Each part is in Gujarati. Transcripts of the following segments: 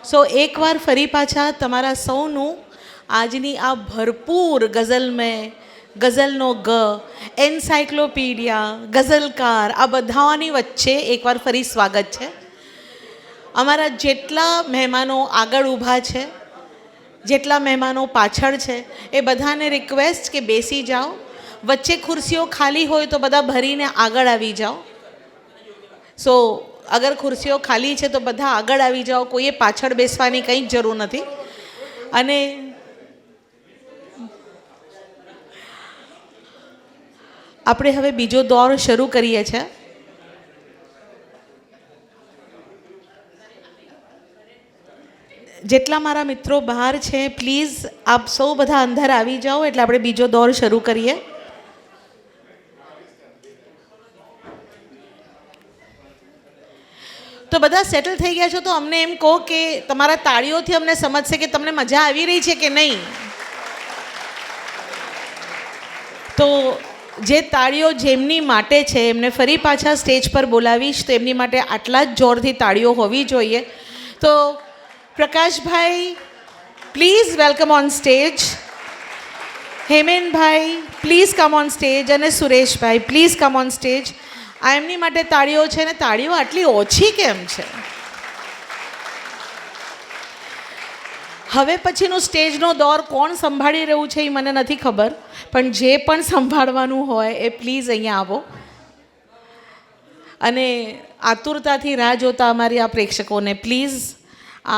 સો એકવાર ફરી પાછા તમારા સૌનું આજની આ ભરપૂર ગઝલનો ગ, એન્સાઇક્લોપીડિયા, ગઝલકાર, આ બધાની વચ્ચે એકવાર ફરી સ્વાગત છે. અમારા જેટલા મહેમાનો આગળ ઊભા છે, જેટલા મહેમાનો પાછળ છે, એ બધાને રિક્વેસ્ટ કે બેસી જાઓ. વચ્ચે ખુરશીઓ ખાલી હોય તો બધા ભરીને આગળ આવી જાઓ. સો અગર ખુરશીઓ ખાલી છે તો બધા આગળ આવી જાઓ, કોઈએ પાછળ બેસવાની કંઈ જ જરૂર નથી. અને આપણે હવે બીજો દોર શરૂ કરીએ છીએ. જેટલા મારા મિત્રો બહાર છે, પ્લીઝ આપ સૌ બધા અંદર આવી જાઓ એટલે આપણે બીજો દોર શરૂ કરીએ. તો બધા સેટલ થઈ ગયા છો તો અમને એમ કહો કે તમારા તાળીઓથી અમને સમજશે કે તમને મજા આવી રહી છે કે નહીં. તો જે તાળીઓ જેમની માટે છે એમને ફરી પાછા સ્ટેજ પર બોલાવીશ, તો એમની માટે આટલા જ જોરથી તાળીઓ હોવી જોઈએ. તો Prakashbhai, please welcome on stage. Hemenbhai, please come on stage. અને Sureshbhai, please come on stage. આ એમની માટે તાળીઓ છે ને તાળીઓ આટલી ઓછી કેમ છે? હવે પછીનું સ્ટેજનો દોર કોણ સંભાળી રહ્યું છે એ મને નથી ખબર, પણ જે પણ સંભાળવાનું હોય એ પ્લીઝ અહીંયા આવો. અને આતુરતાથી રાહ જોતા અમારી આ પ્રેક્ષકોને પ્લીઝ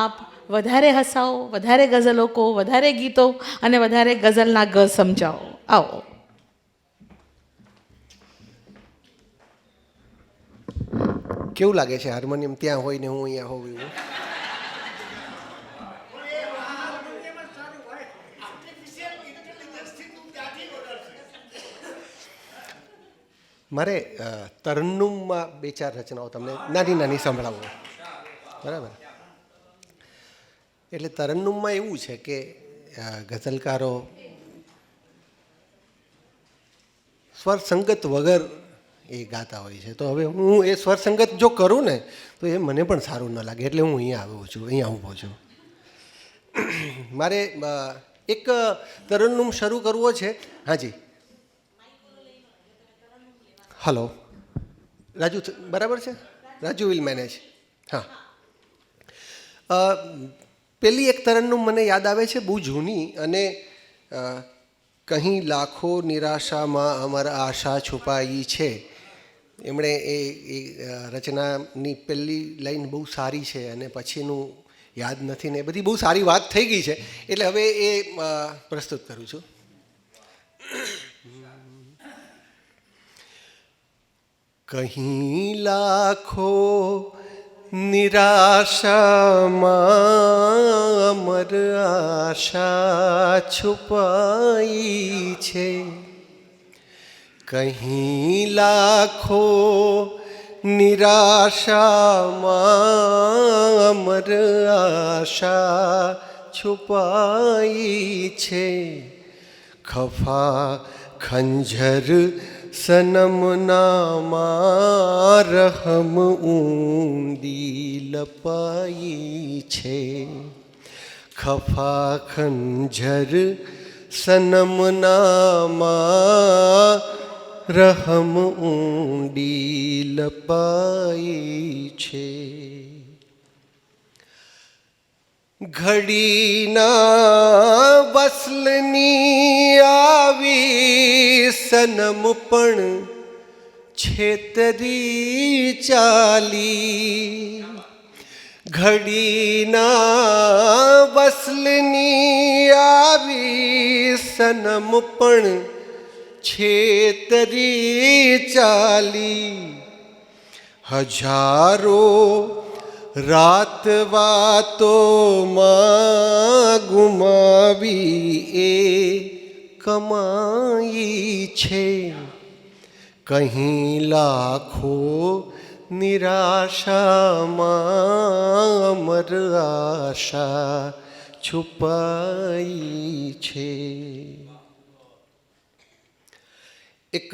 આપ વધારે હસાવો, વધારે ગઝલો કહો, વધારે ગીતો અને વધારે ગઝલના ગ સમજાવો. આવો. કેવું લાગે છે હાર્મોનિયમ ત્યાં હોય ને હું અહીંયા હોઉં એવું? મારે તરન્નુમમાં બે ચાર રચનાઓ તમને નાની નાની સંભળાવું, બરાબર? એટલે તરન્નુમમાં એવું છે કે ગઝલકારો સ્વર સંગત વગર એ ગાતા હોય છે. તો હવે હું એ સ્વર સંગત જો કરું ને તો એ મને પણ સારું ન લાગે, એટલે હું અહીંયા આવ્યો છું, અહીંયા ઊભો છું. મારે એક તરન્નુમ શરૂ કરવો છે. હાજી, હલો રાજુ, બરાબર છે? Raju will manage. હા, પેલી એક તરન્નુમ મને યાદ આવે છે, બહુ જૂની, અને કહી લાખો નિરાશામાં અમર આશા છુપાઈ છે. એમણે એ રચનાની પહેલી લાઈન બહુ સારી છે અને પછીનું યાદ નથી ને, એ બધી બહુ સારી વાત થઈ ગઈ છે, એટલે હવે એ પ્રસ્તુત કરું છું. કહી લાખો નિરાશામાં અમર આશા છુપાઈ છે. કહી લાખો નિરાશામાં અમર આશા છુપાઈ છે. ખફા ખંજર સનમનામાં રહમ ઊંડી લપાઈ છે. ખફા ખંજર સનમનામાં રહમ ઊંડી લપાઈ છે. ઘડીના વસલની આવી સનમ પણ છેતરી ચાલી. ઘડીના વસલની આવી સનમ પણ છેતરી ચાલી. હજારો રાત વાતોમાં ગુમાવી એ કમાઈ છે. કહી લાખો નિરાશામાં અમર આશા છુપાઈ છે. એક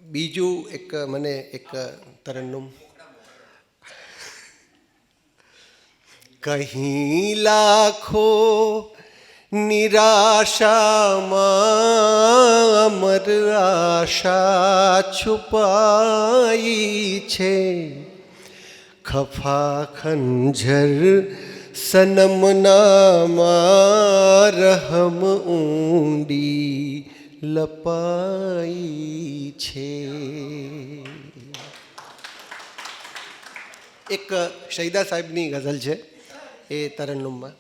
બીજું મને એક તરન્નુમ કહી લાખો નિરાશામાં અમર આશા છુપાઈ છે. ખફા ખંજર સનમનામાં રહમ ઊંડી લપાઈ છે. એક શહીદા સાહેબની ગઝલ છે એ તરન્નુમમાં.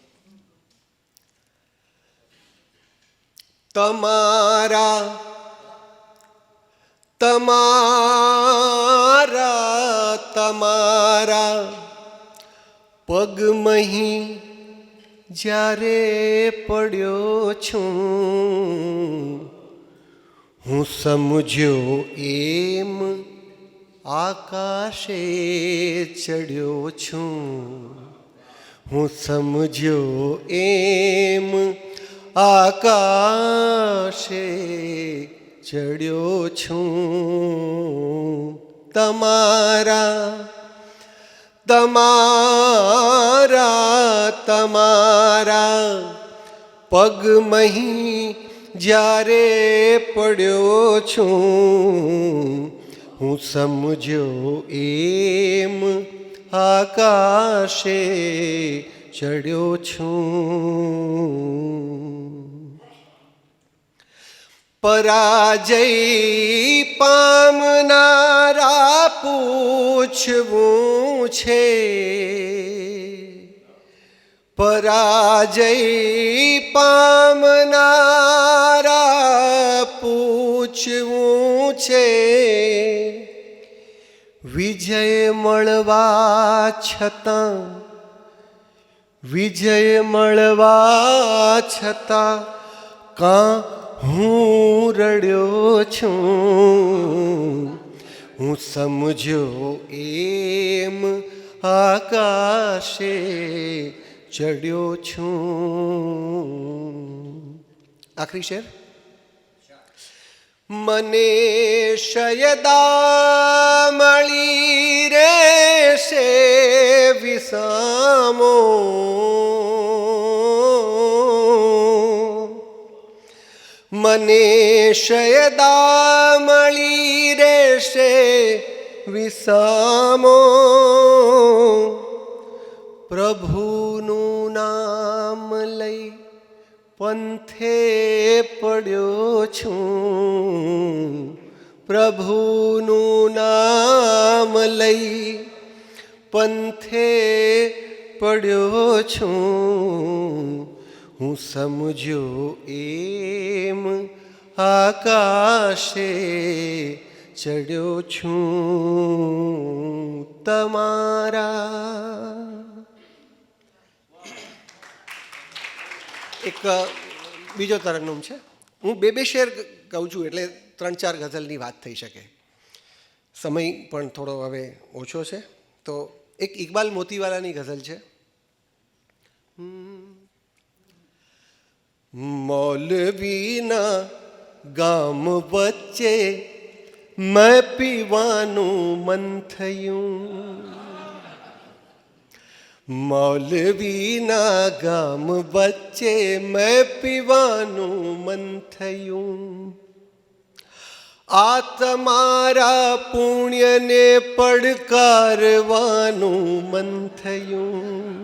તમારા તમારા તમારા પગમહી જ્યારે પડ્યો છું, હું સમજ્યો એમ આકાશે ચડ્યો છું. હું સમજ્યો એમ આકાશે ચડ્યો છું. તમારા તમારા તમારા પગમહી જ્યારે પડ્યો છું, હું સમજ્યો એમ આકાશે ચડ્યો છું. પરાજય પામનારા પૂછવું છે, પરાજય પામનારા પૂછવું છે. વિજય મળવા છતાં, વિજય મળવા છતાં કાં હું રડ્યો છું. હું સમજ્યો એમ આકાશે ચડ્યો છું. આખરી શેર. મને શયદા મળી રહેશે વિસામો, મને શયદા મળી રહેશે વિસામો. પ્રભુનું નામ લઈ પંથે પડ્યો છું, પ્રભુનું નામ લઈ પંથે પડ્યો છું. હું સમજ્યો એમ આકાશે ચડ્યો છું. તમારા એક બીજો તરન્નુમ છે. હું બે શેર કહું છું એટલે 3-4 ગઝલની વાત થઈ શકે. સમય પણ થોડો હવે ઓછો છે તો એક ઇકબાલ મોતીવાલાની ગઝલ છે. મૌલવીના ગામ વચ્ચે મેં પીવાનું મન થયું, મૌલવીના ગામ વચ્ચે મેં પીવાનું મન થયું. આ તમારા પુણ્યને પડકારવાનું મન થયું.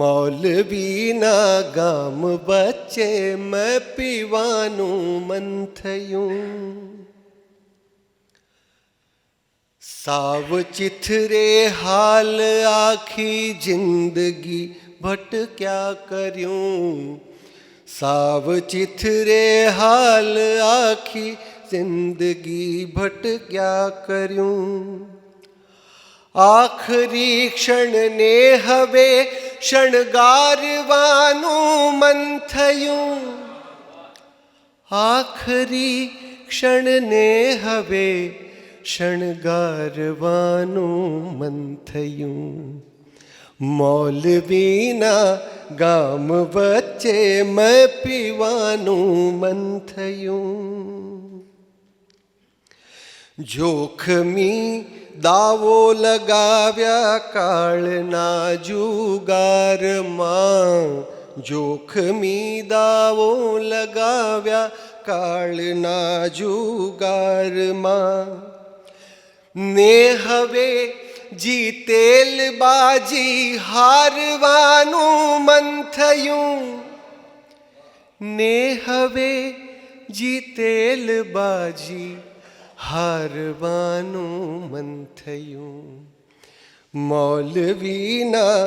મૌલવીના ગામ વચ્ચે મેં પીવાનું મન થયું. સાવ ચિથરે હાલ આખી જિંદગી ભટક્યા કર્યું, સાવ ચિથરે હાલ આખી જિંદગી ભટક્યા કર્યું. આખરી ક્ષણને હવે શણગારવાનું મન થયું, આખરી ક્ષણને હવે શણગારવાનું મન થયું. મૌલવીના ગામ વચ્ચે મેં પીવાનું મન થયું. જોખમી દાવો લગાવ્યા કાળના જુગારમાં, જોખમી દાવો લગાવ્યા કાળના જુગારમાં. ને હવે જીતેલ બાજી હારવાનું મન થયું, ને હવે જીતેલ બાજી હારવાનું મન થયું. મૌલવીના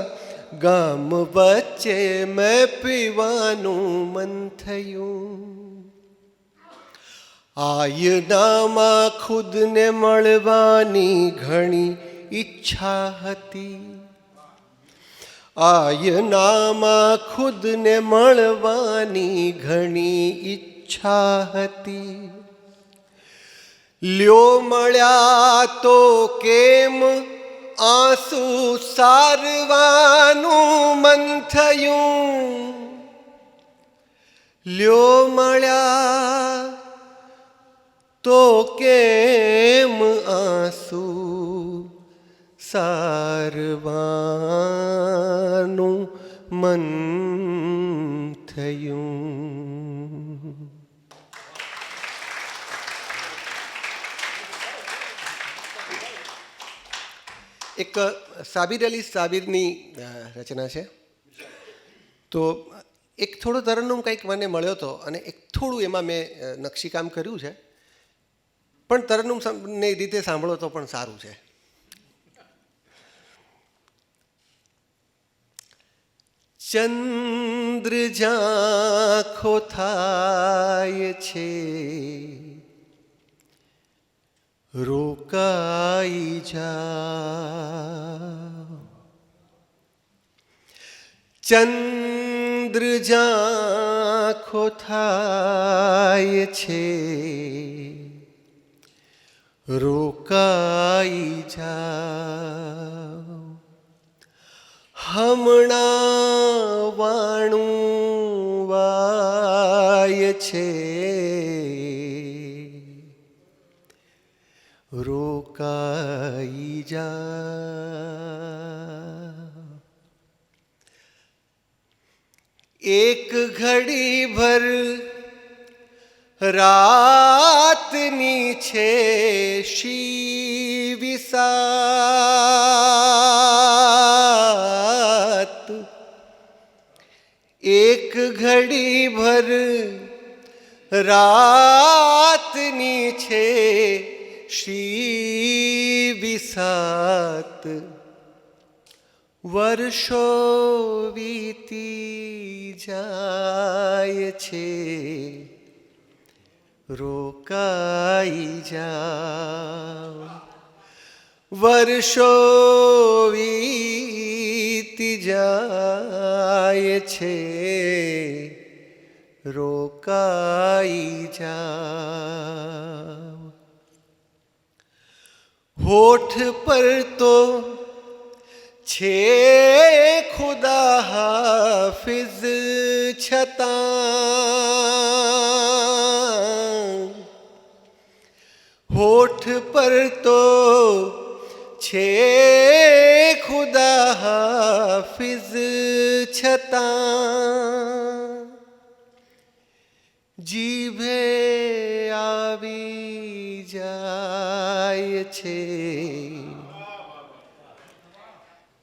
ગામ વચ્ચે મેં પીવાનું મન થયું. આયનામાં ખુદને મળવાની ઘણી ઈચ્છા હતી, આયનામાં ખુદને મળવાની ઘણી ઈચ્છા હતી. લ્યો મળ્યા તો કેમ આંસુ સારવાનું મન થયું. લ્યો મળ્યા તો કેમ આંસુ સારવાનું મન થયું. એક સાબિર અલી સાબિરની રચના છે. તો એક થોડો તરન્નુમ કંઈક મને મળ્યો હતો અને એક થોડું એમાં મેં નકશીકામ કર્યું છે, પણ તરન્નુમને રીતે સાંભળો તો પણ સારું છે. ચંદ્ર ઝાંખો થાય છે, રોકાઈ જાઓ. ચંદ્ર ઝાંખો થાય છે, રોકાઈ જાઓ. હમણાં વાણું વાય છે, રોકાઈ જા. એક ઘડી ભર રાતની છે શી વિસાત. એક ઘડી ભર રાતની છે શી વિસાત. વર્ષો વીતી જાય છે, રોકાઈ જાઓ. વર્ષો વીતી જાય છે, રોકાઈ જાઓ. હોઠ પર તો છે ખુદા હાફિઝ છતાં, હોઠ પર તો છે ખુદા હાફિઝ છતાં, જીભે આવી જાય છે,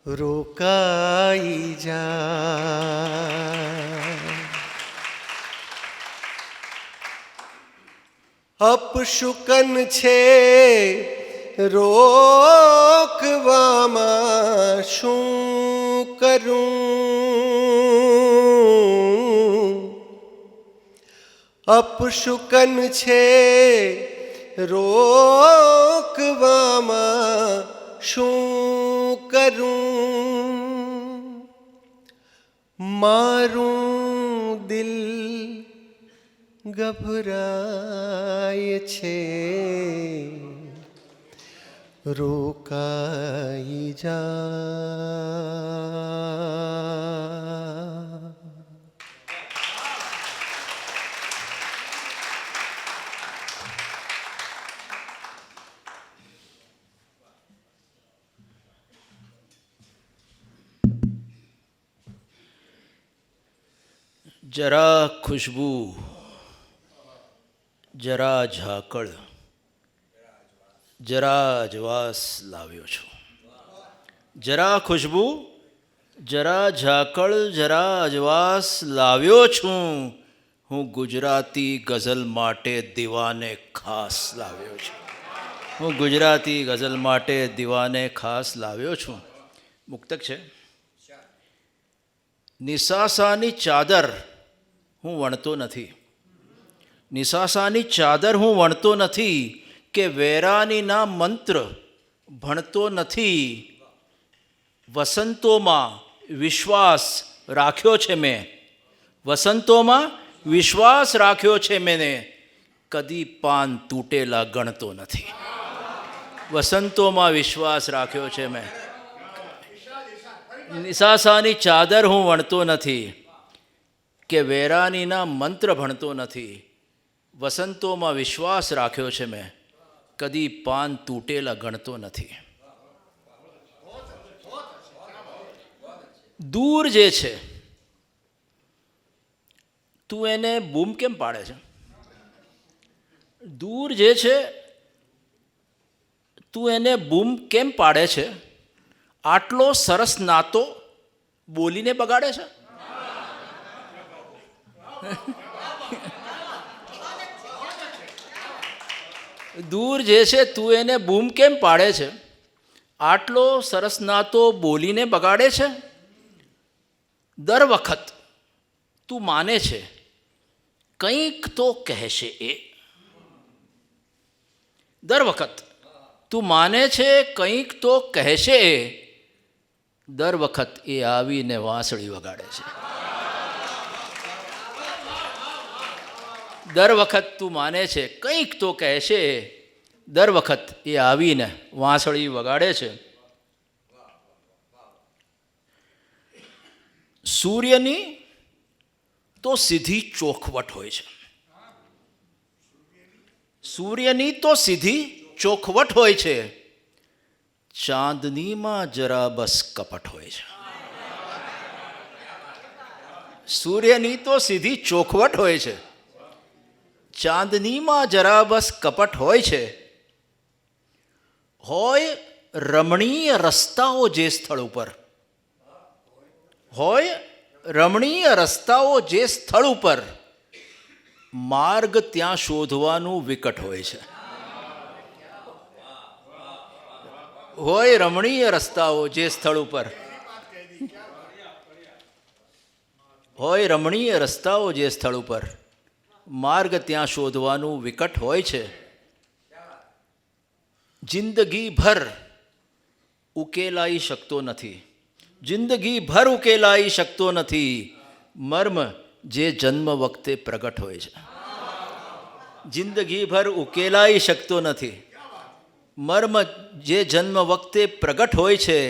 રોકાઈ જા. અપશુકન છે રોકવામાં શું કરું. અપશુકન છે રોકવામાં શું કરું. મારું દિલ ગભરાય છે, રોકાઈ જા. જરા ખુશ્બુ, જરા ઝાકળ, જરા અજવાસ લાવ્યો છું. જરા ખુશ્બુ, જરા ઝાકળ, જરા અજવાસ લાવ્યો છું. હું ગુજરાતી ગઝલ માટે દીવાને ખાસ લાવ્યો છું. હું ગુજરાતી ગઝલ માટે દીવાને ખાસ લાવ્યો છું. મુક્તક છે. નિસાસાની ચાદર હું વણતો નથી. નિસાસાની ચાદર હું વણતો નથી, કે વેરાનીના મંત્ર ભણતો નથી. વસંતોમાં વિશ્વાસ રાખ્યો છે મેં. વસંતોમાં વિશ્વાસ રાખ્યો છે મેં. કદી પાન તૂટેલા ગણતો નથી. વસંતોમાં વિશ્વાસ રાખ્યો છે મેં. નિસાસાની ચાદર હું વણતો નથી, કે વેરાનીના મંત્ર ભણતો નથી. વસંતોમાં વિશ્વાસ રાખ્યો છે મેં. કદી પાન તૂટેલા ગણતો નથી. દૂર જે છે તું એને બૂમ કેમ પાડે છે? દૂર જે છે તું એને બૂમ કેમ પાડે છે? આટલો સરસ નાતો બોલીને બગાડે છે? દૂર જે છે તું એને બૂમ કેમ પાડે છે? આટલો સરસ નાતો બોલીને બગાડે છે? દર વખત તું માને છે કંઈક તો કહેશે એ. દર વખત તું માને છે કંઈક તો કહેશે એ. દર વખત એ આવીને વાંસળી વગાડે છે. દર વખત તું માને છે કંઈક તો કહેશે એ. દર વખત એ આવીને વાંસળી વગાડે છે. સૂર્યની તો સીધી ચોખવટ હોય છે. સૂર્યની તો સીધી ચોખવટ હોય છે. ચાંદનીમાં જરા બસ કપટ હોય છે. સૂર્યની તો સીધી ચોખવટ હોય છે. ચાંદનીમાં જરા બસ કપટ હોય છે. હોય રમણીય રસ્તાઓ જે સ્થળ ઉપર, હોય રમણીય રસ્તાઓ જે સ્થળ ઉપર, માર્ગ ત્યાં શોધવાનું વિકટ હોય છે. હોય રમણીય રસ્તાઓ જે સ્થળ ઉપર, હોય રમણીય રસ્તાઓ જે સ્થળ ઉપર, માર્ગ ત્યાં શોધવાનું વિકટ હોય છે. જિંદગીભર ઉકેલાઈ શકતો નથી. જિંદગીભર ઉકેલાઈ શકતો નથી. મર્મ જે જન્મ વખતે પ્રગટ હોય છે. જિંદગીભર ઉકેલાઈ શકતો નથી. મર્મ જે જન્મ વખતે પ્રગટ હોય છે.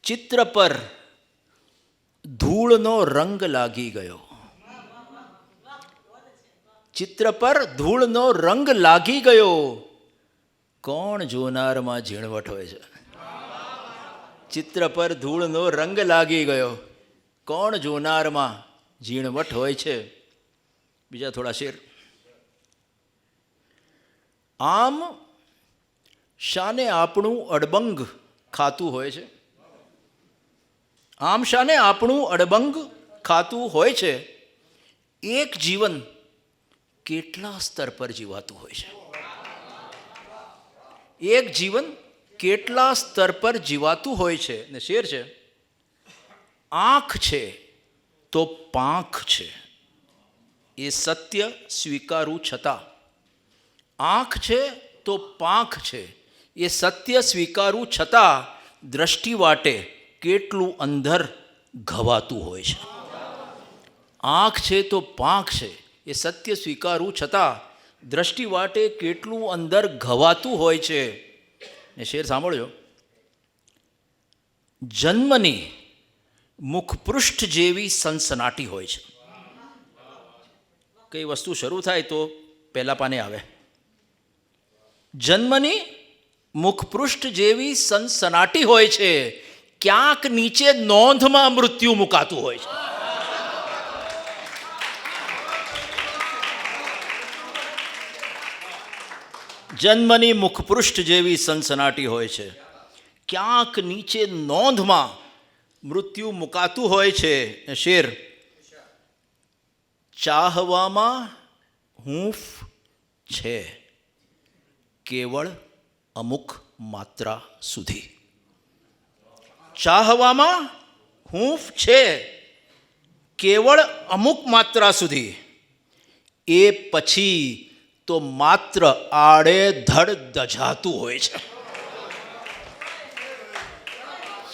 ચિત્ર પર ધૂળનો રંગ લાગી ગયો. ચિત્ર પર ધૂળનો રંગ લાગી ગયો. કોણ જોનારમાં ઝીણવટ હોય છે? ચિત્ર પર ધૂળનો રંગ લાગી ગયો. કોણ જોનારમાં ઝીણવટ હોય છે? બીજા થોડા શેર. આમ શાને આપણું અડબંગ ખાતું હોય છે? આમ શાને આપણું અડબંગ ખાતું હોય છે? એક જીવન કેટલા સ્તર પર જીવાતું હોય છે? એક જીવન કેટલા સ્તર પર જીવાતું હોય છે? ને શેર છે. આંખ છે તો પાંખ છે, એ સત્ય સ્વીકારું છતાં. આંખ છે તો પાંખ છે, એ સત્ય સ્વીકારું છતાં. દ્રષ્ટિ વાટે કેટલું અંધર ઘવાતું હોય છે. આંખ છે તો પાંખ છે, એ સત્ય સ્વીકારું છતાં. દ્રષ્ટિ વાટે કેટલું અંદર ઘવાતું હોય છે. ને શેર સાંભળ્યો. જન્મની મુખપૃષ્ઠ જેવી સનસનાટી હોય છે. કઈ વસ્તુ શરૂ થાય તો પહેલા પાને આવે. જન્મની મુખપૃષ્ઠ જેવી સનસનાટી હોય છે. ક્યાંક નીચે નોંધમાં મૃત્યુ મુકાતું હોય છે. જન્મની મુખપૃષ્ઠ જેવી સનસનાટી હોય છે, ક્યાંક નીચે નોંધમાં મૃત્યુ મુકાતું હોય છે. શેર, ચાહવામાં હૂંફ છે કેવળ અમુક માત્રા સુધી. ચાહવામાં હૂંફ છે કેવળ અમુક માત્રા સુધી, એ પછી તો માત્ર આડેધડ દઝાતું હોય છે.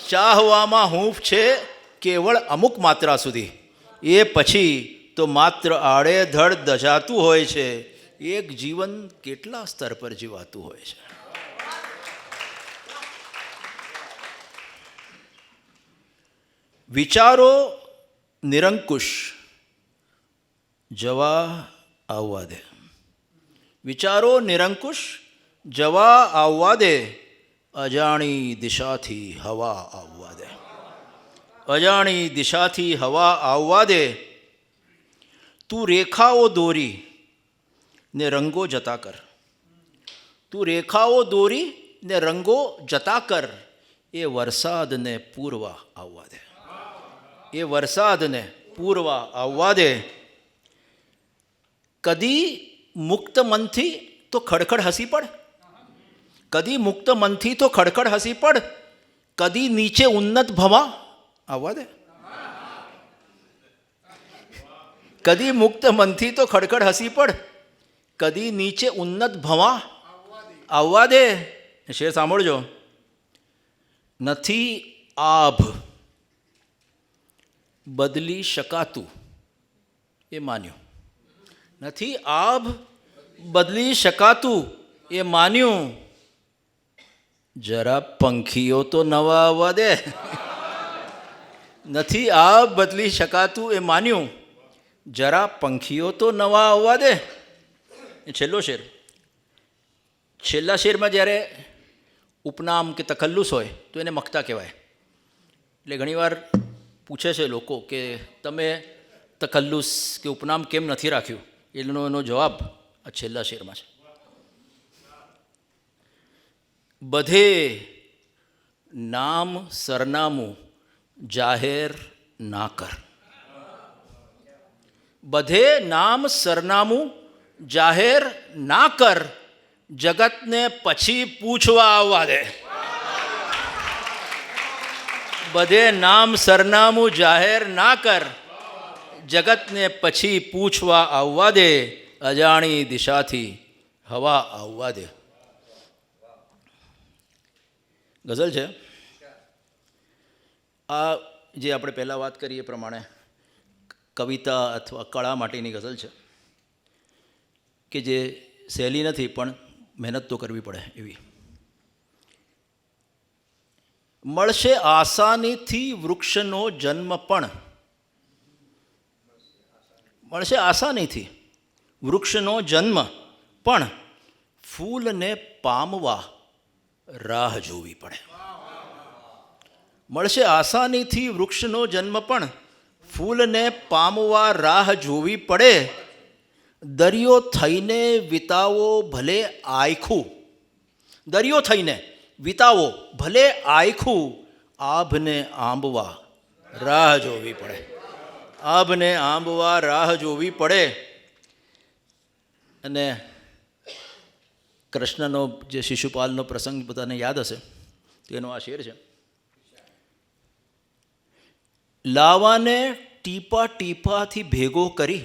ચાહવામાં હૂંફ છે કેવળ અમુક માત્રા સુધી, એ પછી તો માત્ર આડેધડ દઝાતું હોય છે. એક જીવન કેટલા સ્તર પર જીવાતું હોય છે. વિચારો નિરંકુશ જવા આવવા દે. વિચારો નિરંકુશ જવા આવવા દે, અજાણી દિશાથી હવા આવવા દે. અજાણી દિશાથી હવા આવવા દે. તું રેખાઓ દોરી ને રંગો જતા કર. તું રેખાઓ દોરી ને રંગો જતા કર. એ વરસાદને પૂરવા આવવા દે. એ વરસાદને પૂરવા આવવા દે. કદી મુક્ત મનથી તો ખડખડ હસી પડ. કદી મુક્ત મનથી તો ખડખડ હસી પડ. કદી નીચે ઉન્નત ભવા આવવા દે. કદી મુક્ત મનથી તો ખડખડ હસી પડ. કદી નીચે ઉન્નત ભવા આવવા દે. શેર સાંભળજો. નથી આભ બદલી શકાતું એ માન્યું. નથી આભ બદલી શકાતું એ માન્યું. જરા પંખીઓ તો નવા આવવા દે. નથી આભ બદલી શકાતું એ માન્યું. જરા પંખીઓ તો નવા આવવા દે. એ છેલ્લો શેર. છેલ્લા શેરમાં જ્યારે ઉપનામ કે તખલ્લુસ હોય તો એને મક્તા કહેવાય. એટલે ઘણીવાર પૂછે છે લોકો કે તમે તખલ્લુસ કે ઉપનામ કેમ નથી રાખ્યું? એનો જવાબ આ છેલ્લા શેરમાં છે. બધે નામ સરનામું જાહેર ના કર. બધે નામ સરનામું જાહેર ના કર. જગતને પછી પૂછવા આવવા દે. બધે નામ સરનામું જાહેર ના કર. જગતને પછી પૂછવા આવવા દે. અજાણી દિશાથી હવા આવવા દે. ગઝલ છે આ, જે આપણે પહેલાં વાત કરી એ પ્રમાણે કવિતા અથવા કળા માટેની ગઝલ છે કે જે સહેલી નથી પણ મહેનત તો કરવી પડે એવી. મળશે આસાનીથી વૃક્ષનો જન્મ પણ. મળશે આસાનીથી વૃક્ષનો જન્મ પણ ફૂલને પામવા રાહ જોવી પડે. મળશે આસાનીથી વૃક્ષનો જન્મ પણ ફૂલને પામવા રાહ જોવી પડે. દરિયો થઈને વિતાવો ભલે આયખું. દરિયો થઈને વિતાવો ભલે આયખું. આભને આંબવા રાહ જોવી પડે. આભને આંબવા રાહ જોવી પડે. અને કૃષ્ણનો જે શિશુપાલનો પ્રસંગ બધાને યાદ હશે તેનો આ શેર છે. લાવાને ટીપા ટીપાથી ભેગો કરી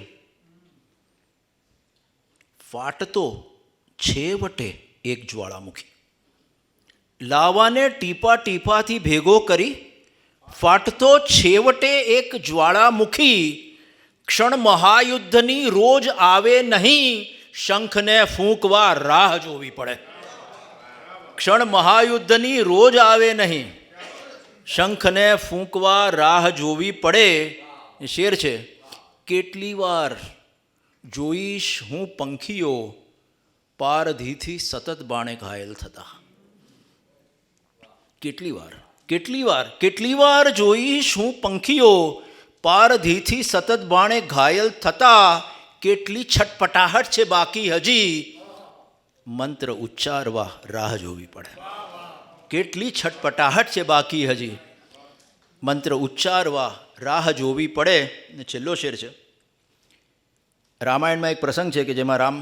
ફાટતો છેવટે એક જ્વાળામુખી. લાવાને ટીપા ટીપાથી ભેગો કરી ફાટતો છેવટે એક જ્વાળામુખી. ક્ષણ મહાયુદ્ધની રોજ આવે નહીં. શંખને ફૂંકવા રાહ જોવી પડે. ક્ષણ મહાયુદ્ધની રોજ આવે નહીં. શંખને ફૂંકવા રાહ જોવી પડે. શેર છે. કેટલી વાર જોઈશ હું પંખીઓ પારધીથી સતત બાણે ઘાયલ થતા. કેટલી વાર જોઈશ હું પંખીઓ પારધીથી સતત બાણે ઘાયલ થતા. કેટલી છટપટાહટ છે બાકી હજી. મંત્ર ઉચ્ચારવા રાહ જોવી પડે. કેટલી છટપટાહટ છે બાકી હજી. મંત્ર ઉચ્ચારવા રાહ જોવી પડે. ને છેલ્લો શેર છે. રામાયણમાં એક પ્રસંગ છે કે જેમાં રામ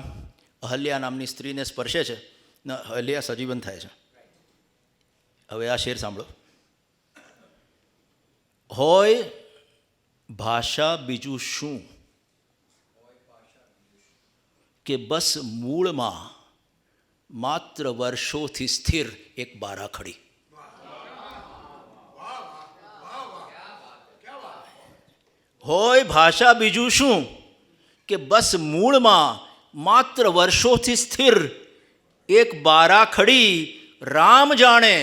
અહલ્યા નામની સ્ત્રીને સ્પર્શે છે ને અહલ્યા સજીવન થાય છે. હવે આ શેર સાંભળો. હોય ભાષા બીજું શું કે બસ મૂળમાં માત્ર વર્ષોથી સ્થિર એક બારાખડી. હોય ભાષા બીજું શું કે બસ મૂળમાં માત્ર વર્ષોથી સ્થિર એક બારાખડી. રામ જાણે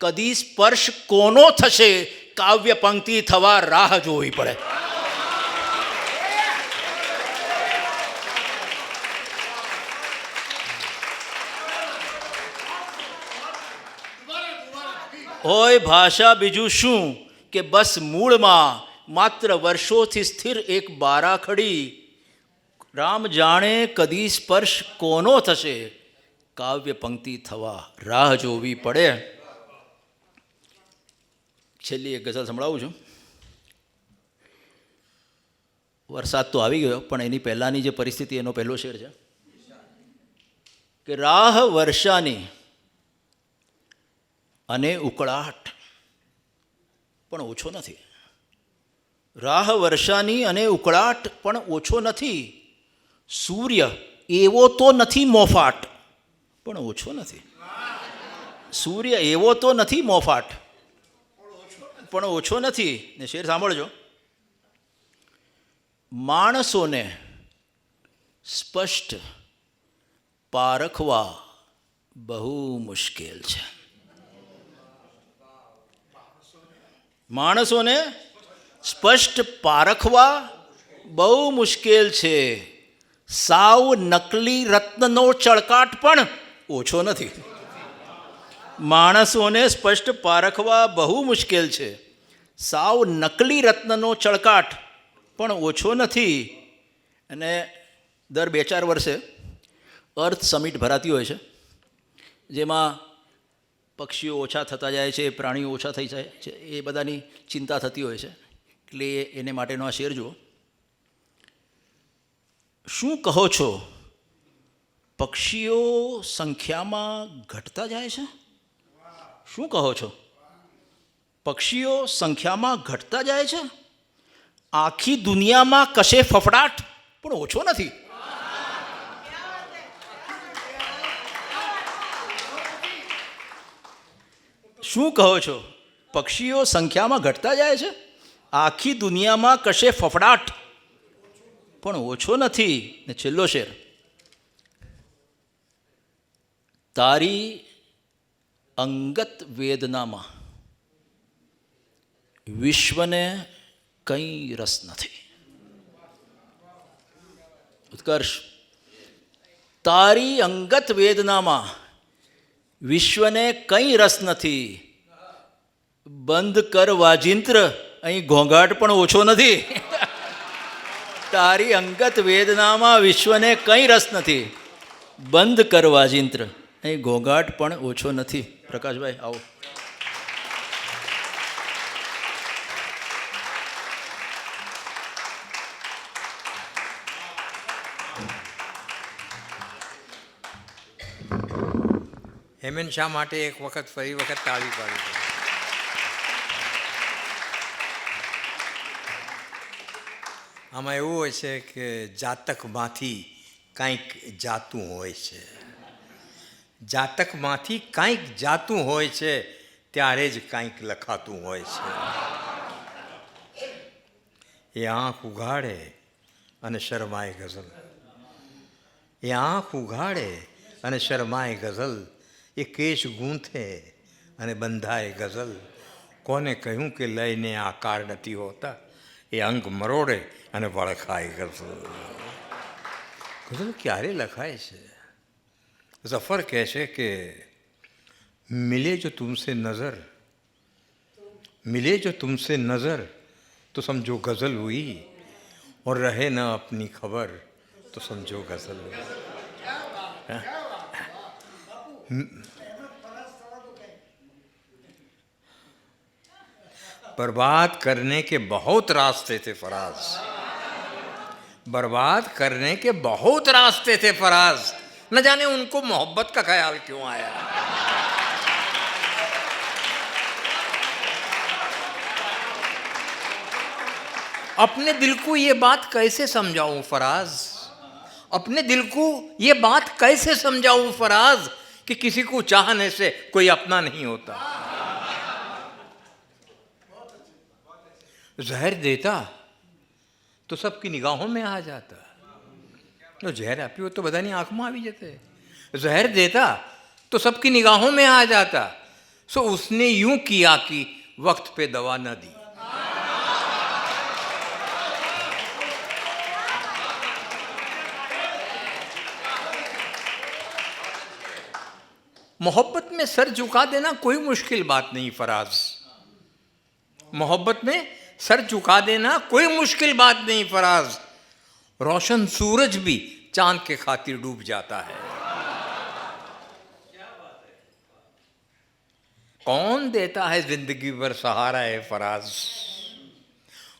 કદી સ્પર્શ કોનો થશે, કાવ્ય પંક્તિ થવા રાહ જોવી પડે. હોય ભાષા બીજું શું કે બસ મૂળમાં માત્ર વર્ષોથી સ્થિર એક બારાખડી. રામ જાણે કદી સ્પર્શ કોનો થશે, કાવ્ય પંક્તિ થવા રાહ જોવી પડે. છેલ્લી એક ગઝલ સંભળાવું છું. વરસાદ તો આવી ગયો પણ એની પહેલાંની જે પરિસ્થિતિ એનો પહેલો શેર છે કે રાહ વર્ષાની અને ઉકળાટ પણ ઓછો નથી. રાહ વર્ષાની અને ઉકળાટ પણ ઓછો નથી. સૂર્ય એવો તો નથી મોફાટ પણ ઓછો નથી. સૂર્ય એવો તો નથી મોફાટ પણ ઓછો નથી. ને શેર સાંભળજો. માણસોને સ્પષ્ટ પારખવા બહુ મુશ્કેલ છે. માણસોને સ્પષ્ટ પારખવા બહુ મુશ્કેલ છે. સાવ નકલી રત્નનો ચળકાટ પણ ઓછો નથી. માણસોને સ્પષ્ટ પારખવા બહુ મુશ્કેલ છે. સાવ નકલી રત્નનો ચળકાટ પણ ઓછો નથી. અને દર 2-4 વર્ષે અર્થ સમિટ ભરાતી હોય છે જેમાં પક્ષીઓ ઓછા થતા જાય છે, પ્રાણીઓ ઓછા થઈ જાય છે, એ બધાની ચિંતા થતી હોય છે. એટલે એને માટેનો આ શેર જુઓ. શું કહો છો, પક્ષીઓ સંખ્યામાં ઘટતા જાય છે? શું કહો છો, પક્ષીઓ સંખ્યામાં ઘટતા જાય છે? આખી દુનિયામાં કશે ફફડાટ પણ ઓછો નથી. શું કહો છો, પક્ષીઓ સંખ્યામાં ઘટતા જાય છે? આખી દુનિયામાં કશે ફફડાટ પણ ઓછો નથી. ને છેલ્લો શેર. તારી અંગત વેદનામાં વિશ્વને કંઈ રસ નથી. ઉત્કર્ષ. તારી અંગત વેદનામાં વિશ્વને કંઈ રસ નથી. બંધ કર વાજિંત્ર, અહીં ઘોંઘાટ પણ ઓછો નથી. તારી અંગત વેદનામાં વિશ્વને કંઈ રસ નથી. બંધ કર વાજિંત્ર, અહીં ઘોંઘાટ પણ ઓછો નથી. પ્રકાશભાઈ આવો. હેમંત શાહ માટે એક વખત ફરી વખત તાળી પાડી. આમાં એવું હોય છે કે જાતકમાંથી કાંઈક જાતું હોય છે. જાતકમાંથી કાંઈક જાતું હોય છે ત્યારે જ કાંઈક લખાતું હોય છે. એ આંખ ઉઘાડે અને શરમાય ગઝલ. એ આંખ ઉઘાડે અને શરમાય ગઝલ. એ કેશ ગૂંથે અને બંધાય ગઝલ. કોને કહ્યું કે લઈને આકાર નથી હોતા? એ અંગ મરોડે અને વળખાય ગઝલ. ગઝલ ક્યારે લખાય છે? ઝફર કહે છે કે મિલે જો તુમસે નજર, मिले जो तुमसे नज़र तो समझो गज़ल हुई, और रहे न अपनी खबर तो समझो गज़ल हुई. बर्बाद करने के बहुत रास्ते थे फराज, बर्बाद करने के बहुत रास्ते थे फराज, न जाने उनको मोहब्बत का ख्याल क्यों आया। अपने दिल को ये बात कैसे समझाऊं फराज, अपने दिल को ये बात कैसे समझाऊं फराज कि किसी को चाहने से कोई अपना नहीं होता। जहर देता तो सबकी निगाहों में आ जाता, तो जहर आपी हो तो बधानी आंख में આવી જતે। जहर देता तो सबकी निगाहों में आ जाता, सो उसने यूं किया कि वक्त पे दवा न दी। मोहब्बत में सर झुका देना कोई मुश्किल बात नहीं फराज, मोहब्बत में सर झुका देना कोई मुश्किल बात नहीं फराज। रोशन सूरज भी चांद के खातिर डूब जाता है। कौन देता है जिंदगी भर सहारा है फराज,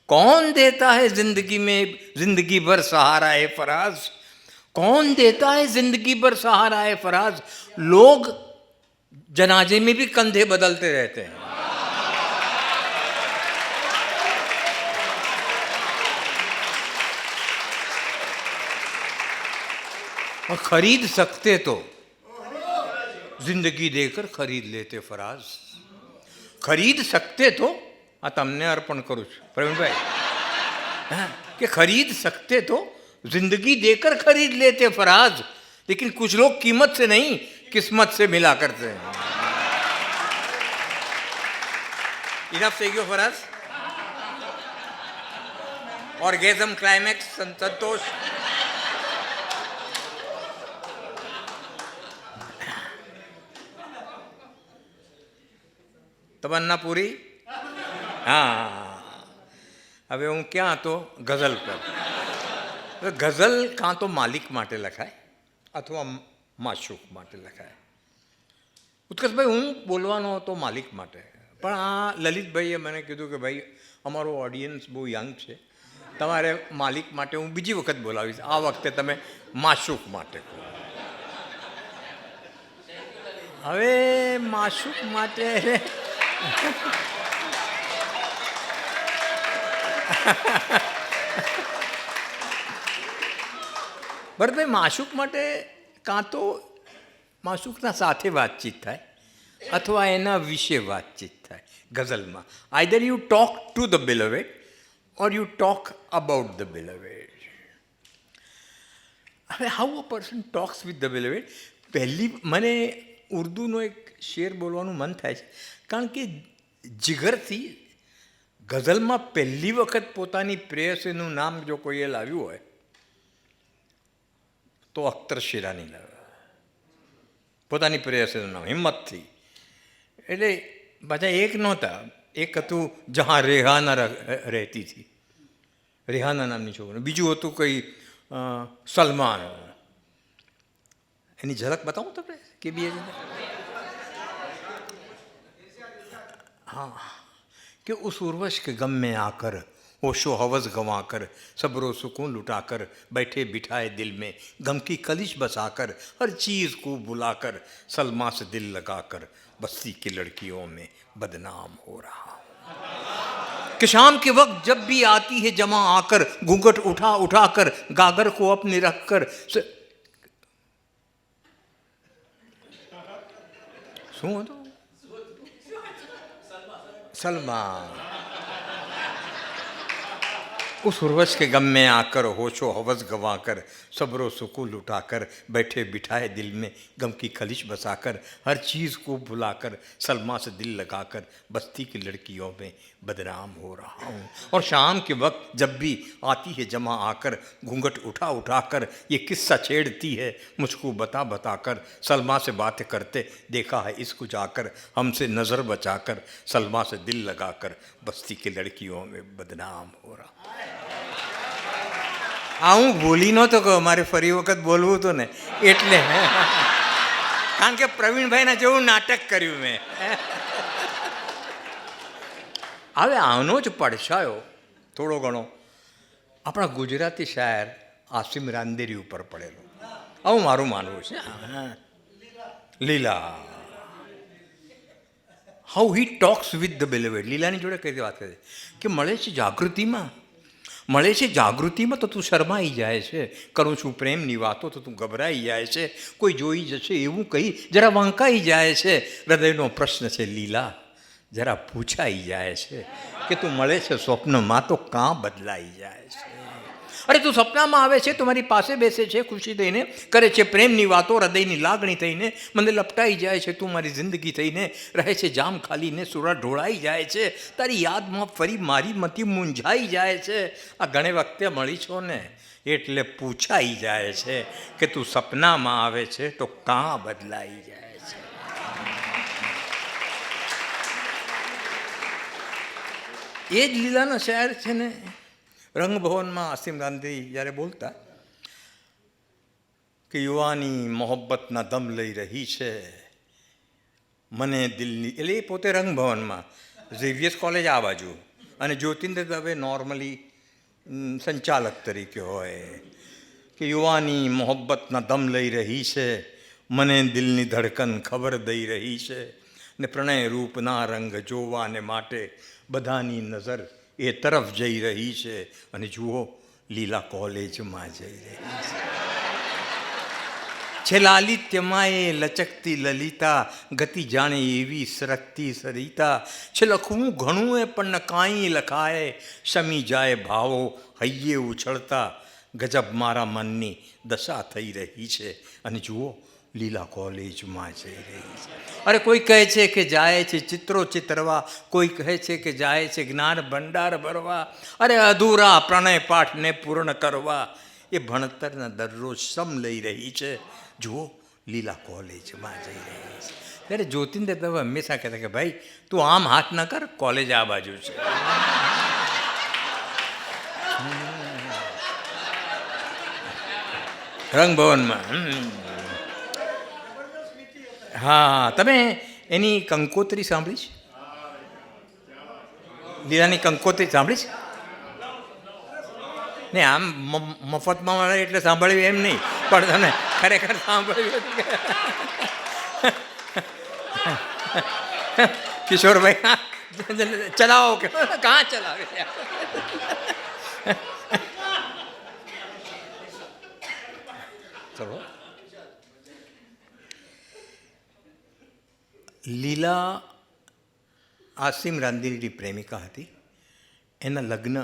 कौन देता है जिंदगी में जिंदगी भर सहारा है फराज, कौन देता है जिंदगी भर सहारा है फराज। लोग जनाजे में भी कंधे बदलते रहते हैं। और खरीद सकते तो जिंदगी देकर खरीद लेते फराज, खरीद सकते तो आ तमने अर्पण करूँ प्रवीण भाई, कि खरीद सकते तो जिंदगी देकर खरीद लेते फराज, लेकिन कुछ लोग कीमत से नहीं किस्मत से मिला करते हैं। इनफ से गयो फराज, ऑर्गेजम, क्लाइमैक्स, संतोष। तमन्ना पूरी। हाँ, હવે હું ક્યાં હતો? ગઝલ પર। ગઝલ કાં તો માલિક માટે લખાય અથવા માશુક માટે લખાય। ઉત્કર્ષભાઈ, હું બોલવાનો હતો માલિક માટે, પણ આ લલિતભાઈએ મને કીધું કે ભાઈ અમારો ઓડિયન્સ બહુ યંગ છે, તમારે માલિક માટે હું બીજી વખત બોલાવીશ, આ વખતે તમે માશુક માટે કહો। હવે માશુક માટે ભરતભાઈ, માશુક માટે કાં તો માશુકના સાથે વાતચીત થાય અથવા એના વિશે વાતચીત થાય ગઝલમાં। Either you talk to the beloved or you talk about the beloved. હવે how a person talks with the beloved, પહેલી મને ઉર્દુનો એક શેર બોલવાનું મન થાય છે, કારણ કે જીગરથી ગઝલમાં પહેલી વખત પોતાની પ્રેયસીનું નામ જો કોઈએ લાવ્યું હોય તો અખ્તર શિરાની લાવ્યા, પોતાની પ્રેયસીનું નામ હિંમતથી। એટલે બધા એક નહોતા, એક હતું જહાં રેહાના રહેતી હતી, રેહાના નામની છોકરી, બીજું હતું કંઈ સલમાન। એની ઝલક બતાવું તમને કે બી? हाँ, कि उस उर्वश के गम में आकर होशो हवस गंवाकर सब्रो सुकून लुटाकर बैठे बिठाए दिल में गम की कलिश बसाकर हर चीज़ को बुलाकर सलमा से दिल लगाकर बस्ती की लड़कियों में बदनाम हो रहा हूँ। कि शाम के वक्त जब भी आती है जमा आकर घूंघट उठा उठाकर गागर को अपने रखकर શું હતું? सलमान। उस उर्वश के गम में आकर होशो हवस गंवाकर सब्रो सुकून लुटाकर बैठे बिठाए दिल में गम की खलिश बसाकर हर चीज़ को भुलाकर सलमा से दिल लगाकर बस्ती की लड़कियों में बदनाम हो रहा हूँ। और शाम के वक्त जब भी आती है जमा आकर घूंघट उठा उठाकर ये किस्सा छेड़ती है मुझको बता बताकर सलमा से बातें करते देखा है इसको जाकर हमसे नज़र बचाकर सलमा से दिल लगाकर बस्ती की लड़कियों में बदनाम हो रहा। આ હું ભૂલી નહોતો કે મારે ફરી વખત બોલવું હતું ને એટલે કારણ કે પ્રવીણભાઈના જેવું નાટક કર્યું મેં. હવે આનો જ પડછાયો થોડો ઘણો આપણા ગુજરાતી શાયર આસિમ રાંદેરી ઉપર પડેલો, આવું મારું માનવું છે. Leela, how he talks with the beloved. લીલાની જોડે કઈ વાત કરે કે મળે છે જાગૃતિમાં, મળે છે જાગૃતિમાં તો તું શરમાઈ જાય છે, કરું છું પ્રેમની વાતો તો તું ગભરાઈ જાય છે, કોઈ જોઈ જશે એવું કહી જરા વાંકાઈ જાય છે, હૃદયનો પ્રશ્ન છે લીલા જરા પૂછાઈ જાય છે કે તું મળે છે સ્વપ્નમાં તો કાં બદલાઈ જાય છે. અરે તું સપનામાં આવે છે, તમારી પાસે બેસે છે ખુશી થઈને, કરે છે પ્રેમની વાતો હૃદયની લાગણી થઈને, મને લપટાઈ જાય છે તું મારી જિંદગી થઈને, રહે છે જામ ખાલીને સુરા ઢોળાઈ જાય છે, તારી યાદમાં ફરી મારી મતિ મૂંઝાઈ જાય છે. આ ઘણી વખતે મળી છો ને એટલે પૂછાઈ જાય છે કે તું સપનામાં આવે છે તો કાં બદલાઈ જાય છે. એ જ લીલાનો શાયર છે ને. રંગભવનમાં આસિમ રાંદેરી જ્યારે બોલતા કે યુવાની મોહબ્બતના દમ લઈ રહી છે મને દિલની, એટલે એ પોતે રંગભવનમાં, ઝેવિયર્સ કોલેજ આ બાજુ, અને જ્યોતિન્દ્ર દવે નોર્મલી સંચાલક તરીકે હોય, કે યુવાની મોહબ્બતના દમ લઈ રહી છે મને દિલની ધડકન ખબર દઈ રહી છે, ને પ્રણય રૂપના રંગ જોવાને માટે બધાની નજર એ તરફ જઈ રહી છે, અને જુઓ લીલા કોલેજમાં જઈ રહી છે લાલિત્યમાં એ લચકતી લલિતા, ગતિ જાણે એવી સરકતી સરિતા, છે લખવું ઘણું એ પણ કાંઈ લખાય, શમી જાય ભાવો હૈયે ઉછળતા, ગજબ મારા મનની દશા થઈ રહી છે, અને જુઓ લીલા કોલેજમાં જઈ રહી છે. અરે કોઈ કહે છે કે જાય છે ચિત્રો ચિતરવા, કોઈ કહે છે કે જાય છે જ્ઞાન ભંડાર ભરવા, અરે અધૂરા પ્રણય પાઠને પૂર્ણ કરવા, એ ભણતરના દરરોજ સમ લઈ રહી છે, જુઓ લીલા કોલેજમાં જઈ રહી છે. ત્યારે જ્યોતિન્દ્ર દવે હંમેશા કહેતા કે ભાઈ તું આમ હાથ ન કર, કોલેજ આ બાજુ છે. રંગભવનમાં. હા, તમે એની કંકોત્રી સાંભળી છે? લીલાની કંકોત્રી સાંભળી છે? નહીં, આમ મફતમાં મળે એટલે સાંભળ્યું એમ નહીં, પણ તમે ખરેખર સાંભળ્યું. કિશોરભાઈ ચલાવો કે કાં ચલાવે? ચલો. લીલા આસિમ રાંદેરીની પ્રેમિકા હતી, એના લગ્ન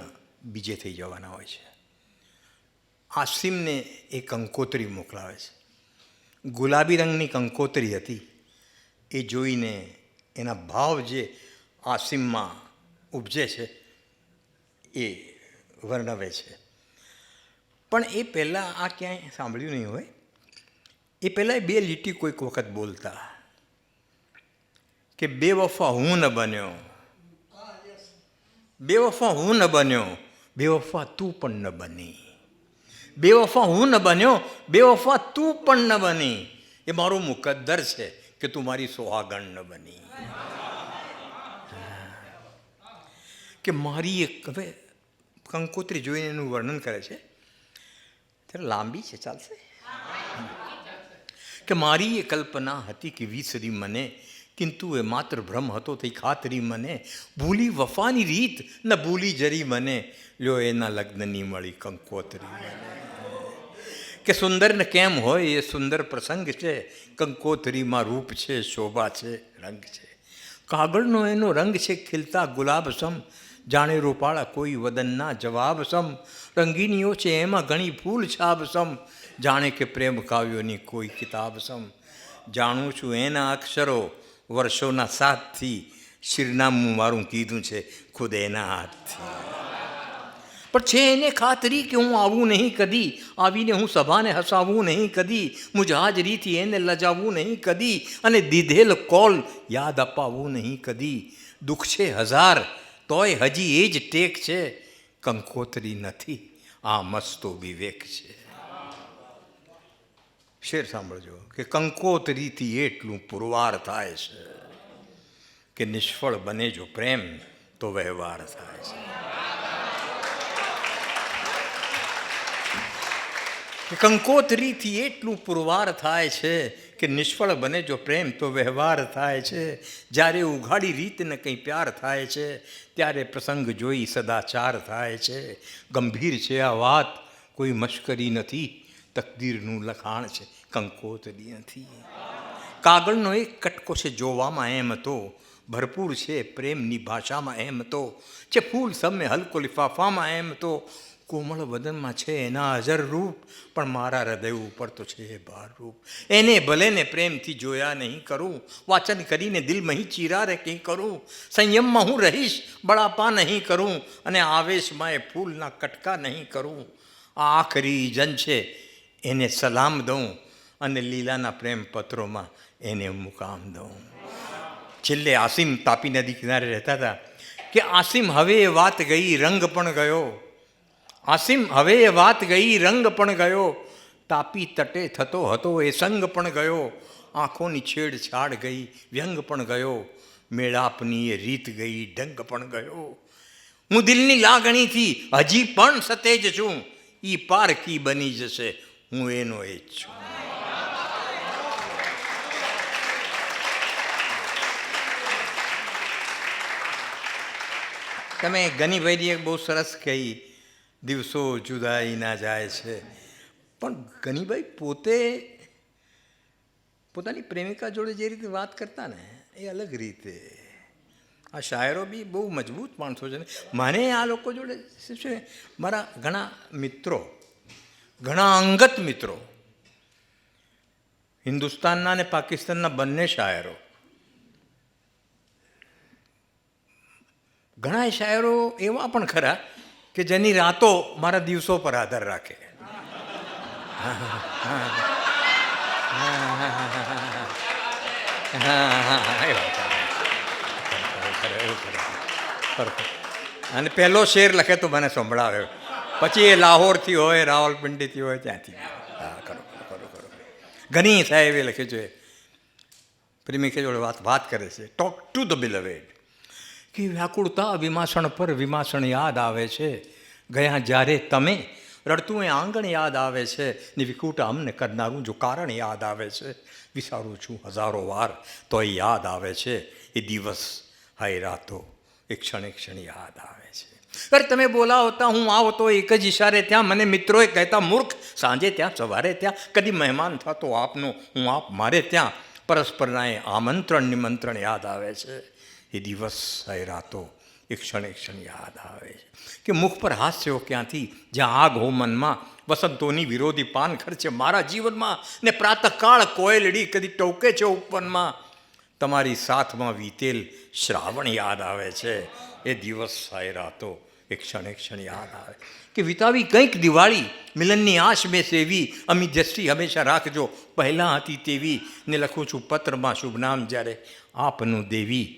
બીજે થઈ જવાના હોય છે. આસિમને એ કંકોત્રી મોકલાવે છે. ગુલાબી રંગની કંકોત્રી હતી. એ જોઈને એના ભાવ જે આસિમમાં ઉપજે છે એ વર્ણવે છે. પણ એ પહેલાં આ ક્યાંય સાંભળ્યું નહીં હોય. એ પહેલાં બે લીટી કોઈક વખત બોલતા કે બેવફા હું ન બન્યો, બેવફા હું ન બન્યો, બેવફા તું પણ ન બની, બેવફા હું ન બન્યો, બેવફા તું પણ ન બની, એ મારું મુકદ્દર છે કે તું મારી સોહાગણ ન બની. કે મારી એક, હવે કંકોત્રી જોઈને એનું વર્ણન કરે છે ત્યારે લાંબી છે, ચાલશે. કે મારી એ કલ્પના હતી કે વિસરી મને, કિંતુ એ માત્ર ભ્રમ હતો તે ખાતરી મને, ભૂલી વફાની રીત ન ભૂલી જરી મને, લ્યો એના લગ્નની મળી કંકોત્રી મને. કે સુંદર ને કેમ હોય એ સુંદર પ્રસંગ છે, કંકોત્રીમાં રૂપ છે, શોભા છે, રંગ છે. કાગળનો એનો રંગ છે ખીલતા ગુલાબ સમ, જાણે રૂપાળા કોઈ વદનના જવાબ સમ, રંગીનીઓ છે એમાં ઘણી ફૂલ છાબ સમ, જાણે કે પ્રેમ કાવ્યોની કોઈ કિતાબ સમ. જાણું છું એના અક્ષરો વર્ષોના સાથથી, શિરનામું મારું કીધું છે ખુદ એના હાથથી. પણ છે એને ખાતરી કે હું આવું નહીં કદી, આવીને હું સભાને હસાવું નહીં કદી, મુજ હાજરીથી એને લજાવવું નહીં કદી, અને દીધેલ કોલ યાદ અપાવવું નહીં કદી. દુઃખ છે હજાર તોય હજી એ જ ટેક છે, કંકોત્રી નથી આ મસ્તો વિવેક છે. શેર સાંભળજો કે કંકોતરીથી એટલું પુરવાર થાય છે કે નિષ્ફળ બને જો પ્રેમ તો વ્યવહાર થાય છે. કે કંકોતરીથી એટલું પુરવાર થાય છે કે નિષ્ફળ બને જો પ્રેમ તો વ્યવહાર થાય છે. જ્યારે ઉઘાડી રીતને કંઈ પ્યાર થાય છે ત્યારે પ્રસંગ જોઈ સદાચાર થાય છે. ગંભીર છે આ વાત, કોઈ મશ્કરી નથી, તકદીરનું લખાણ છે, કંકોતરી નથી. કાગળનો એક કટકો છે જોવામાં એમ તો, ભરપૂર છે પ્રેમની ભાષામાં એમ તો, છે ફૂલ સમે હલકો લિફાફામાં એમ તો, કોમળ વદનમાં છે એના અજર રૂપ, પણ મારા હૃદય ઉપર તો છે ભાર રૂપ. એને ભલે ને પ્રેમથી જોયા નહીં કરું, વાચન કરીને દિલમાં ચીરારે કંઈ કરું. સંયમમાં હું રહીશ, બળાપા નહીં કરું, અને આવેશમાં એ ફૂલના કટકા નહીં કરું. આ આખરી જન છે એને સલામ દઉં, અને લીલાના પ્રેમ પત્રોમાં એને મુકામ દઉં. છેલ્લે આસિમ તાપી નદી કિનારે રહેતા હતા કે આસિમ હવે એ વાત ગઈ, રંગ પણ ગયો. આસિમ હવે એ વાત ગઈ, રંગ પણ ગયો. તાપી તટે થતો હતો એ સંગ પણ ગયો. આંખોની છેડછાડ ગઈ, વ્યંગ પણ ગયો. મેળાપની એ રીત ગઈ, ઢંગ પણ ગયો. હું દિલની લાગણીથી હજી પણ સતેજ છું, ઈ પારકી બની જશે, હું એનો એ જ છું. તમે ગનીભાઈની એક બહુ સરસ કહી, દિવસો જુદાઈ ના જાય છે. પણ ગનીભાઈ પોતે પોતાની પ્રેમિકા જોડે જે રીતે વાત કરતા ને એ અલગ રીતે. આ શાયરો બી બહુ મજબૂત માણસો છે ને. મને આ લોકો જોડે શું છે, મારા ઘણા મિત્રો, ઘણા અંગત મિત્રો, હિન્દુસ્તાનના અને પાકિસ્તાનના બંને શાયરો, ઘણા શાયરો એવા પણ ખરા કે જેની રાતો મારા દિવસો પર આધાર રાખે. અને પહેલો શેર લખે તો મને સંભળાવે, પછી એ લાહોરથી હોય, રાવલપિંડીથી હોય, ત્યાંથી. હા, કરો કરો કરો. ઘણી સાહેબે લખે છે, પ્રેમિકા જોડે વાત કરે છે, ટોક ટુ ધ બિલવેડ, કે વ્યાકુળતા વિમાસણ પર વિમાસણ યાદ આવે છે. ગયા જ્યારે તમે રડતું એ આંગણ યાદ આવે છે, ને વિકુટ અમને કરનારું જો કારણ યાદ આવે છે. વિચારું છું હજારો વાર તો એ યાદ આવે છે. એ દિવસ હાય રાતો એ ક્ષણે ક્ષણ યાદ આવે છે. અરે તમે બોલાવતા હું આવતો એક જ ઈશારે ત્યાં, મને મિત્રોએ કહેતા મૂર્ખ, સાંજે ત્યાં સવારે ત્યાં, કદી મહેમાન થતો આપનો હું આપ મારે ત્યાં. પરસ્પરના એ આમંત્રણ નિમંત્રણ યાદ આવે છે. એ દિવસ એ રાતો એ ક્ષણે ક્ષણ યાદ આવે છે. કે મુખ પર હાસ્યો ક્યાંથી, જ્યાં આગ હો મનમાં, વસંતોની વિરોધી પાન ખર્ચે મારા જીવનમાં, ને પ્રાતઃકાળ કોયલડી કદી ટોકે છે ઉપવનમાં. તમારી સાથમાં વીતેલ શ્રાવણ યાદ આવે છે. એ દિવસ એ રાતો એ ક્ષણે ક્ષણ યાદ આવે. કે વિતાવી કંઈક દિવાળી, મિલનની આશ મેં સેવી, અમી દ્રષ્ટિ હંમેશા રાખજો પહેલાં હતી તેવી. ને લખું છું પત્રમાં શુભ નામ જ્યારે આપનું દેવી.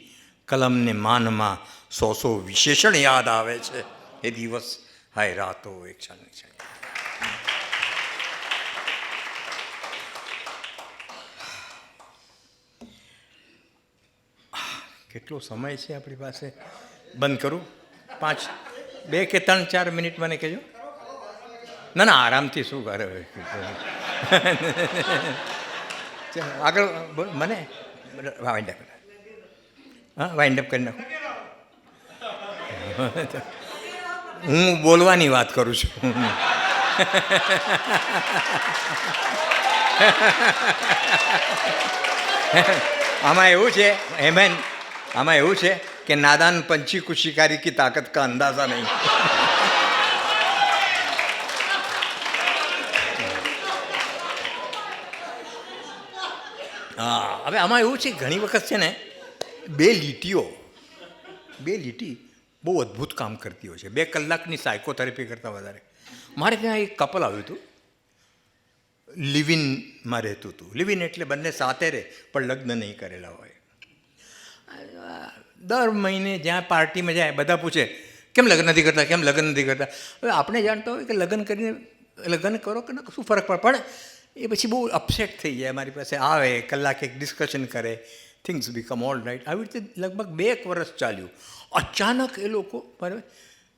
કલમને માનમાં 100 વિશેષણ યાદ આવે છે. એ દિવસ હાય રાતો એક ક્ષણ ક્ષણ. કેટલો સમય છે આપણી પાસે? બંધ કરું? 5, 2 કે 3, 4 મિનિટ મને કહેજો. ના ના, આરામથી શું કરે આગળ મને વાઇન્ડ અપ. હા, વાઇન્ડ અપ કરી નાખું. હું બોલવાની વાત કરું છું. આમાં એવું છે હેમેન, આમાં એવું છે કે નાદાન પંછી કો શિકારી કી તાકત કા અંદાઝા નહીં. હા, હવે આમાં એવું છે ઘણી વખત છે ને બે લીટી બહુ અદ્ભુત કામ કરતી હોય છે. 2 કલાકની સાયકોથેરાપી કરતાં વધારે. મારે ત્યાં એક કપલ આવ્યું હતું, લિવિનમાં રહેતું હતું. લિવિન એટલે બંને સાથે રહે પણ લગ્ન નહીં કરેલા હોય. દર મહિને જ્યાં પાર્ટીમાં જાય બધા પૂછે કેમ લગ્ન નથી કરતા, કેમ લગ્ન નથી કરતા. હવે આપણે જાણતા હોય કે લગ્ન કરીને લગ્ન કરો કે શું ફરક પડે, પણ એ પછી બહુ અપસેટ થઈ જાય, મારી પાસે આવે, કલાક એક ડિસ્કશન કરે, થિંગ્સ બીકમ ઓલ રાઇટ. આવી રીતે લગભગ 2 વર્ષ ચાલ્યું. અચાનક એ લોકો બરાબર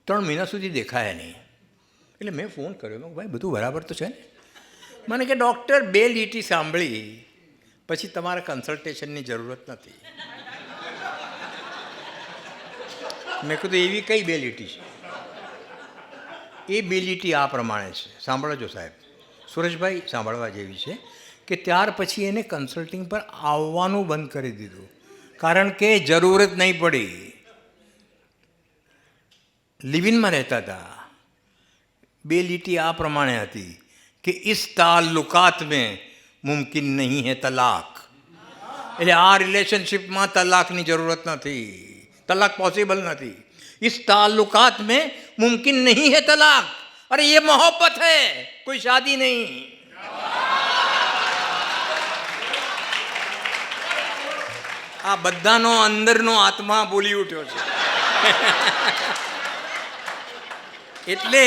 3 મહિના સુધી દેખાયા નહીં. એટલે મેં ફોન કર્યો, મેં ભાઈ બધું બરાબર તો છે ને? મને કે ડૉક્ટર 2 લીટી સાંભળી પછી તમારા કન્સલ્ટેશનની જરૂરત નથી. મેં કીધું એવી કઈ 2 લીટી છે? એ 2 લીટી આ પ્રમાણે છે, સાંભળજો સાહેબ. સુરેશભાઈ સાંભળવા જેવી છે કે ત્યાર પછી એને કન્સલ્ટિંગ પર આવવાનું બંધ કરી દીધું, કારણ કે જરૂર જ નહીં પડી. લિવિનમાં રહેતા હતા. 2 લીટી આ પ્રમાણે હતી કે ઇસ તાલ્લુકાત મેં મુમકિન નહીં હે તલાક. એટલે આ રિલેશનશિપમાં તલાકની જરૂરત નથી, તલાક પોસિબલ નથી. इस ताल्लुकात में मुमकिन नहीं है तलाक. अरे ये मोहब्बत है, कोई शादी नहीं. આ બધાનો અંદરનો આત્મા બોલી ઉઠ્યો છે. એટલે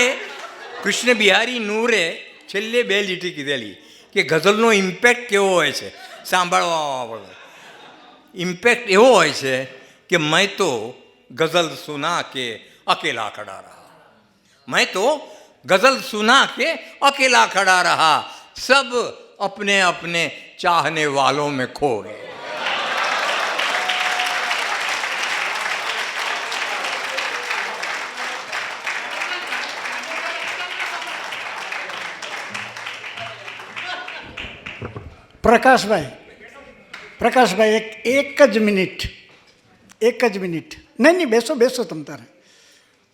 કૃષ્ણ બિહારી નૂરે છેલ્લે 2 લીટી કીધેલી કે ગઝલનો ઇમ્પેક્ટ કેવો હોય છે, સાંભળવા. ઇમ્પેક્ટ એવો હોય છે કે મેં તો गज़ल सुना के अकेला खड़ा रहा, मैं तो गज़ल सुना के अकेला खड़ा रहा, सब अपने अपने चाहने वालों में खो गए. પ્રકાશભાઈ એક જ મિનિટ નહીં બેસો તમ તારે.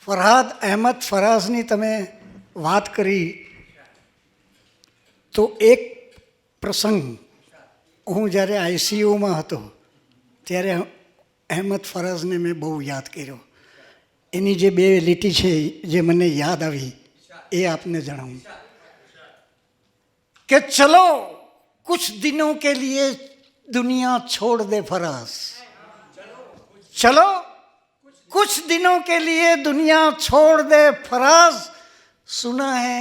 ફરહાદ અહેમદ ફરાઝની તમે વાત કરી તો એક પ્રસંગ, હું જ્યારે આઈસીયુમાં હતો ત્યારે અહેમદ ફરાઝને મેં બહુ યાદ કર્યો. એની જે 2 લીટી છે જે મને યાદ આવી એ આપને જણાવું કે ચલો कुछ दिनों के लिए दुनिया छोड़ दे फराज, चलो कुछ दिनों के लिए दुनिया छोड़ दे फराज, सुना है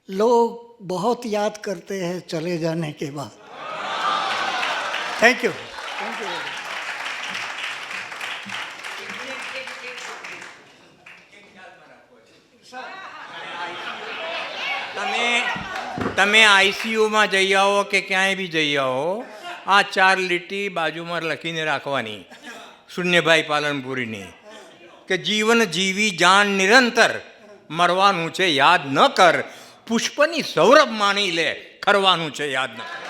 लोग बहुत याद करते हैं चले जाने के बाद. Thank you. તમે આઈસીયુમાં જઈ આવો કે ક્યાંય બી જઈ આવો, આ 4 લીટી બાજુમાં લખીને રાખવાની, શૂન્યભાઈ પાલનપુરીની, કે જીવન જીવી જાણ નિરંતર, મરવાનું છે યાદ ન કર, પુષ્પની સૌરભ માણી લે, ખરવાનું છે યાદ ન કર.